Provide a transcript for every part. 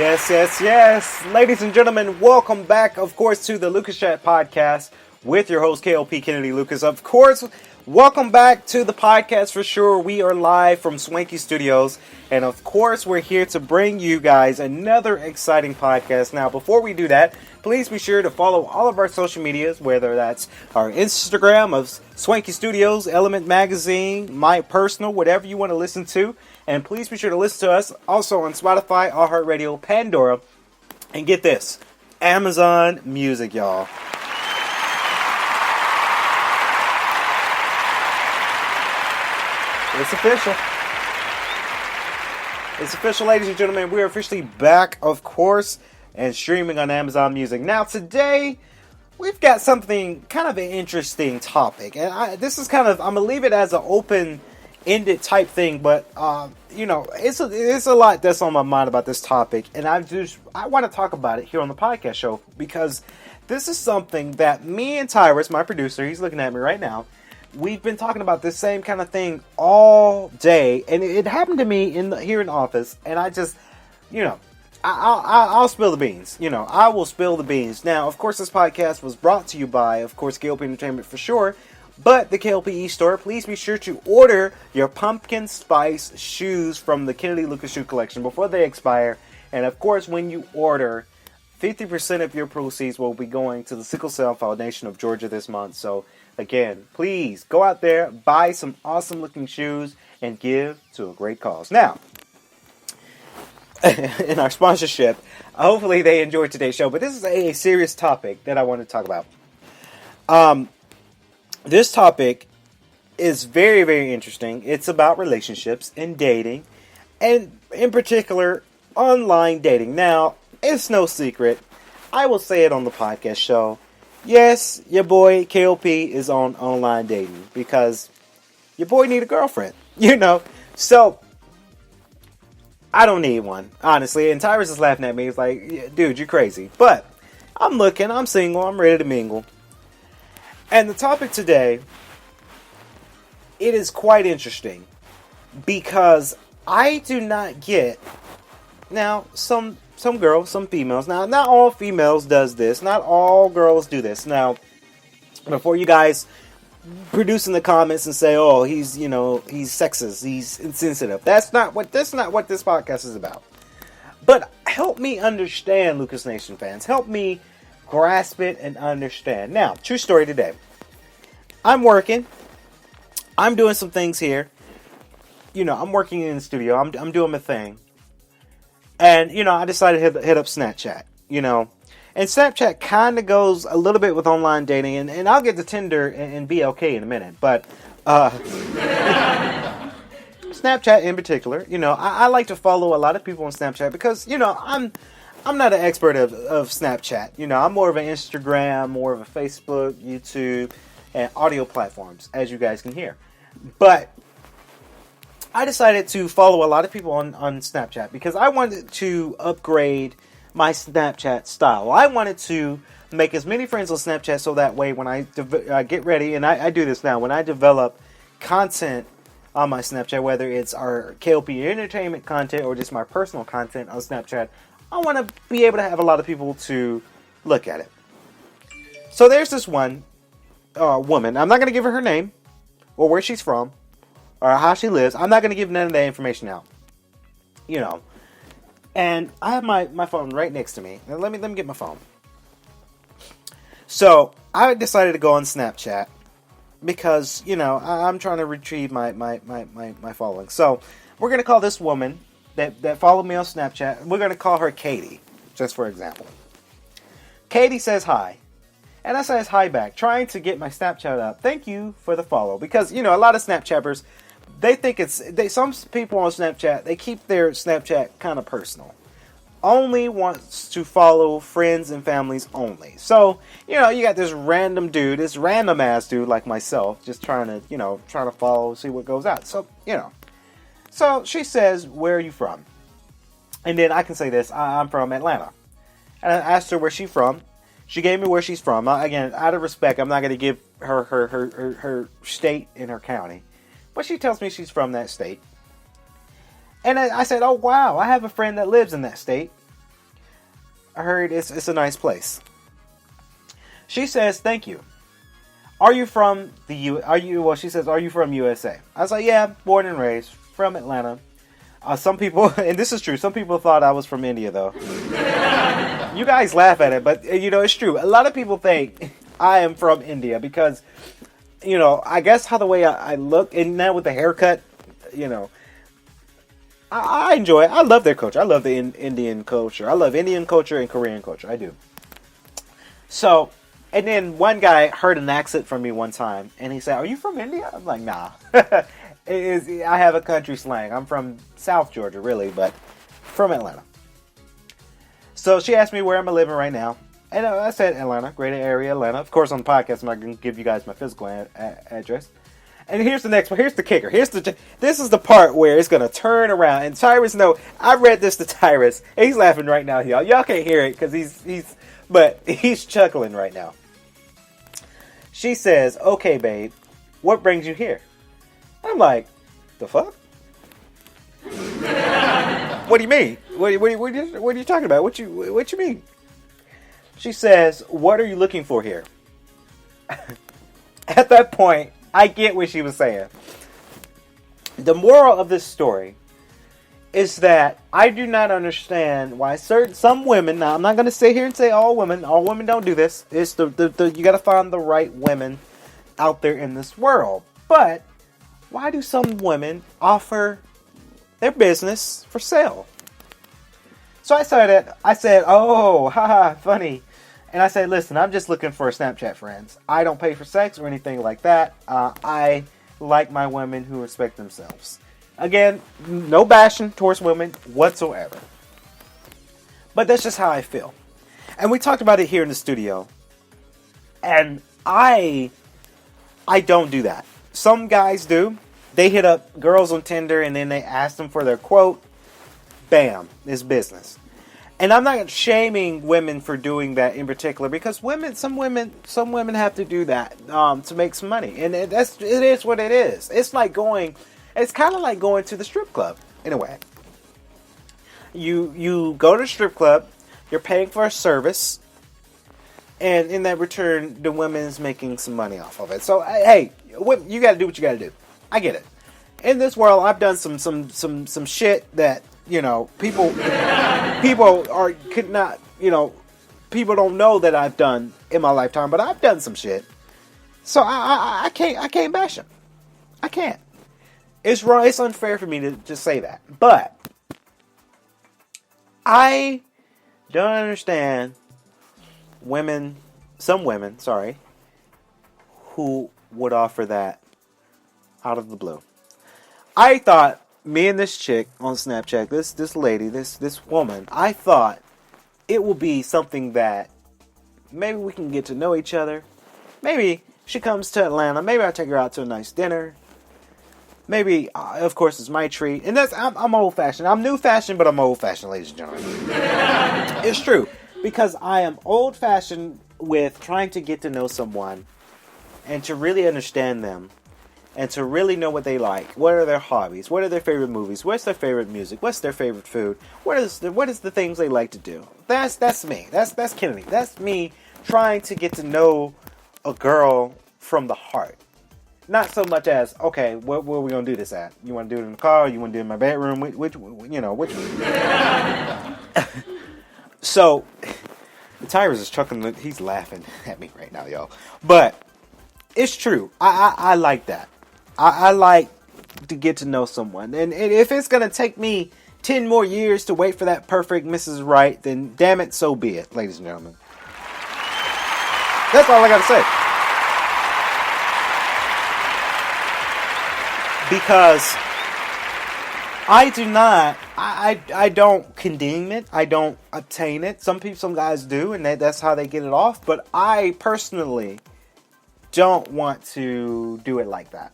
Yes, yes, yes. Ladies and gentlemen, welcome back, of course, to the lucaschatpodcast with your host, K.L.P. Kennedy Lucas. Of course, welcome back to the podcast for sure. We are live from Swanky Studios. And of course, we're here to bring you guys another exciting podcast. Now, before we do that, please be sure to follow all of our social medias, whether that's our Instagram of Swanky Studios, Element Magazine, my personal, whatever you want to listen to. And please be sure to listen to us also on Spotify, iHeartRadio, Pandora, and get this, Amazon Music, y'all. It's official. It's official, ladies and gentlemen. We are officially back, of course, and streaming on Amazon Music. Now, today, we've got something kind of an interesting topic. And this is kind of, I'm going to leave it as an open-ended type thing, but, it's a lot that's on my mind about this topic. And I want to talk about it here on the podcast show because this is something that me and Tyrus, my producer, he's looking at me right now, we've been talking about this same kind of thing all day, and it happened to me here in the office, and I just, I'll spill the beans. I will spill the beans. Now, of course, this podcast was brought to you by, of course, K.L.P. Entertainment for sure, but the K.L.P. e-store. Please be sure to order your pumpkin spice shoes from the Kennedy Lucas shoe collection before they expire, and of course, when you order, 50% of your proceeds will be going to the Sickle Cell Foundation of Georgia this month. So, again, please go out there, buy some awesome looking shoes, and give to a great cause. Now, in our sponsorship, hopefully they enjoyed today's show, but this is a serious topic that I want to talk about. This topic is very, very interesting. It's about relationships and dating, and in particular, online dating. Now, it's no secret. I will say it on the podcast show. Yes, your boy K.L.P. is on online dating because your boy need a girlfriend, So, I don't need one, honestly. And Tyrus is laughing at me. He's like, yeah, dude, you're crazy. But I'm looking. I'm single. I'm ready to mingle. And the topic today, it is quite interesting because I do not get, now, some girls, some females. Now, not all females does this. Not all girls do this. Now, before you guys produce in the comments and say, "Oh, he's sexist, he's insensitive." That's not what this podcast is about. But help me understand, Lucas Nation fans. Help me grasp it and understand. Now, true story today. I'm working. I'm doing some things here. I'm working in the studio. I'm doing my thing. And, I decided to hit up Snapchat, And Snapchat kind of goes a little bit with online dating. And I'll get to Tinder and BLK in a minute. But Snapchat in particular, I like to follow a lot of people on Snapchat because, I'm not an expert of Snapchat. I'm more of an Instagram, more of a Facebook, YouTube, and audio platforms, as you guys can hear. But I decided to follow a lot of people on Snapchat because I wanted to upgrade my Snapchat style. I wanted to make as many friends on Snapchat so that way when I get ready, and I do this now, when I develop content on my Snapchat, whether it's our K.L.P. Entertainment content or just my personal content on Snapchat, I want to be able to have a lot of people to look at it. So there's this one woman. I'm not going to give her name or where she's from or how she lives. I'm not going to give none of that information out. And I have my phone right next to me. Now let me get my phone. So I decided to go on Snapchat because, I'm trying to retrieve my following. So we're going to call this woman that followed me on Snapchat, we're going to call her Katie, just for example. Katie says hi. And I says hi back, trying to get my Snapchat up. Thank you for the follow. Because, a lot of Snapchatters, they think some people on Snapchat, they keep their Snapchat kind of personal. Only wants to follow friends and families only. So, you got this random ass dude like myself, just trying to follow, see what goes out. So, So she says, where are you from? And then I can say this, I'm from Atlanta. And I asked her where she's from. She gave me where she's from. Again, out of respect, I'm not going to give her state and her county. But she tells me she's from that state. And I said, oh, wow, I have a friend that lives in that state. I heard it's a nice place. She says, thank you. Are you from the she says, are you from USA? I was like, yeah, born and raised, from Atlanta. Some people, and this is true, some people thought I was from India, though. You guys laugh at it, but, it's true. A lot of people think I am from India because, I guess how the way I look, and now with the haircut, I enjoy it. I love their culture. I love the Indian culture. I love Indian culture and Korean culture. I do. So, and then one guy heard an accent from me one time, and he said, are you from India? I'm like, nah. I have a country slang. I'm from South Georgia, really, but from Atlanta. So she asked me where I'm living right now. And I said Atlanta, greater area, Atlanta. Of course, on the podcast, I'm not going to give you guys my physical address. And here's the next one. Here's the kicker. This is the part where it's going to turn around. And Tyrus, I read this to Tyrus. And he's laughing right now, y'all. Y'all can't hear it because he's chuckling right now. She says, okay, babe, what brings you here? I'm like, the fuck? What do you mean? What are you talking about? What you mean? She says, what are you looking for here? At that point, I get what she was saying. The moral of this story is that I do not understand why some women, now I'm not going to sit here and say all women don't do this. It's you got to find the right women out there in this world. But why do some women offer their business for sale? So I said, oh, haha, funny. And I said, listen, I'm just looking for Snapchat friends. I don't pay for sex or anything like that. I like my women who respect themselves. Again, no bashing towards women whatsoever. But that's just how I feel. And we talked about it here in the studio. And I don't do that. Some guys do. They hit up girls on Tinder and then they ask them for their quote. Bam, it's business. And I'm not shaming women for doing that in particular because some women have to do that to make some money. And it is what it is. It's kind of like going to the strip club in a way. You go to the strip club, you're paying for a service, and in that return, the woman's making some money off of it. So hey, you got to do what you got to do. I get it. In this world, I've done some shit that people people don't know that I've done in my lifetime, but I've done some shit. So I can't bash them. I can't. It's wrong. It's unfair for me to just say that. But I don't understand some women, who would offer that out of the blue. I thought me and this chick on Snapchat, this lady, this woman, I thought it would be something that maybe we can get to know each other. Maybe she comes to Atlanta. Maybe I take her out to a nice dinner. Maybe, of course, it's my treat. And I'm old-fashioned. I'm new-fashioned, but I'm old-fashioned, ladies and gentlemen. It's true. Because I am old-fashioned with trying to get to know someone and to really understand them and to really know what they like. What are their hobbies? What are their favorite movies? What's their favorite music? What's their favorite food? What is the things they like to do? That's me. That's Kennedy. That's me trying to get to know a girl from the heart. Not so much as, okay, where are we going to do this at? You want to do it in the car? You want to do it in my bedroom? Which So, Tyrus is chuckling. He's laughing at me right now, y'all. But it's true. I like that. I like to get to know someone. And if it's going to take me 10 more years to wait for that perfect Mrs. Right, then damn it, so be it, ladies and gentlemen. That's all I got to say. Because I don't condemn it. I don't obtain it. Some guys do, and that's how they get it off. But I personally don't want to do it like that.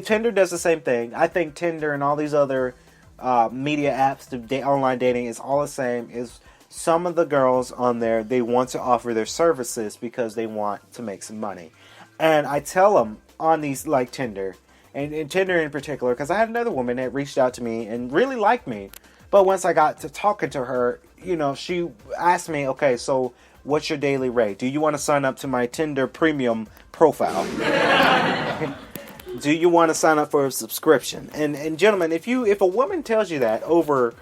Tinder does the same thing. I think Tinder and all these other media apps to online dating is all the same. Is some of the girls on there, they want to offer their services because they want to make some money. And I tell them on these, like Tinder, and Tinder in particular, because I had another woman that reached out to me and really liked me. But once I got to talking to her, she asked me, okay, so what's your daily rate? Do you want to sign up to my Tinder premium profile? Do you want to sign up for a subscription? And gentlemen, if a woman tells you that over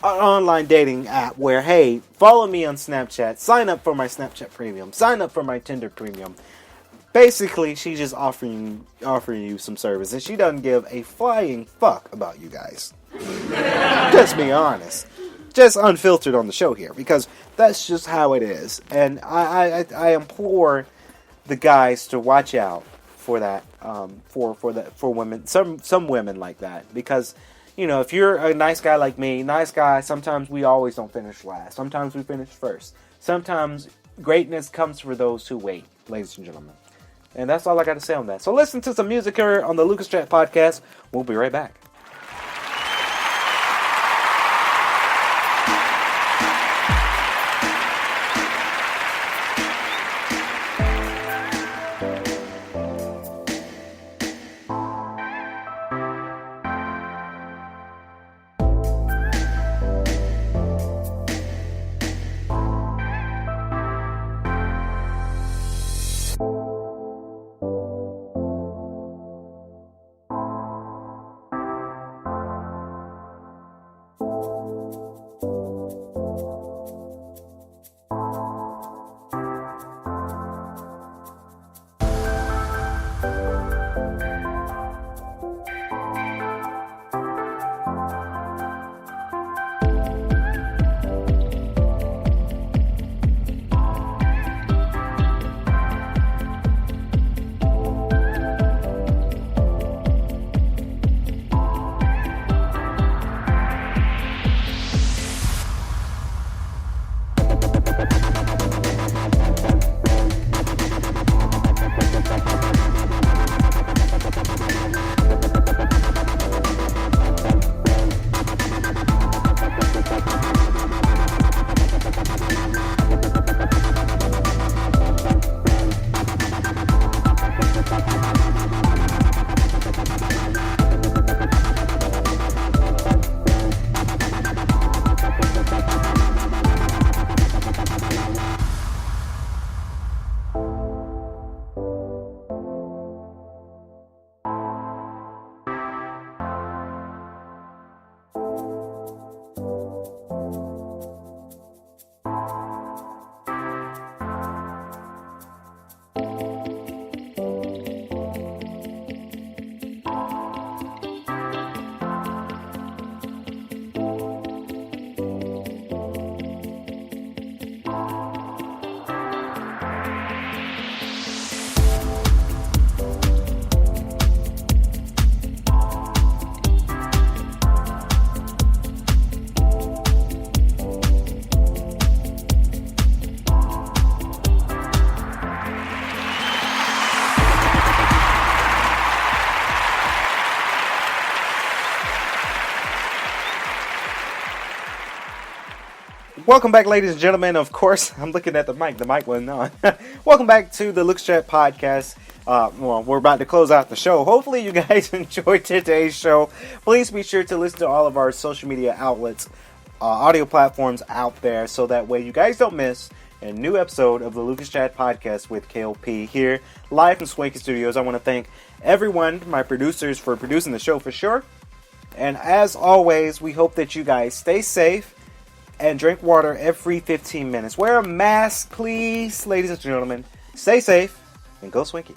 an online dating app where, hey, follow me on Snapchat, sign up for my Snapchat premium, sign up for my Tinder premium, basically she's just offering you some service, and she doesn't give a flying fuck about you guys. Let's be honest. Just unfiltered on the show here, because that's just how it is. And I implore the guys to watch out for that, for women, some women like that, because if you're a nice guy like me, nice guy, sometimes we always don't finish last. Sometimes we finish first. Sometimes greatness comes for those who wait, ladies and gentlemen. And that's all I got to say on that. So listen to some music here on the Lucas Chat Podcast. We'll be right back. Welcome back, ladies and gentlemen. Of course, I'm looking at the mic. The mic wasn't on. Welcome back to the Lucaschat Podcast. We're about to close out the show. Hopefully, you guys enjoyed today's show. Please be sure to listen to all of our social media outlets, audio platforms out there, so that way you guys don't miss a new episode of the Lucaschat Podcast with K.L.P. here, live from Swanky Studios. I want to thank everyone, my producers, for producing the show for sure. And as always, we hope that you guys stay safe and drink water every 15 minutes. Wear a mask, please, ladies and gentlemen. Stay safe and go Swanky.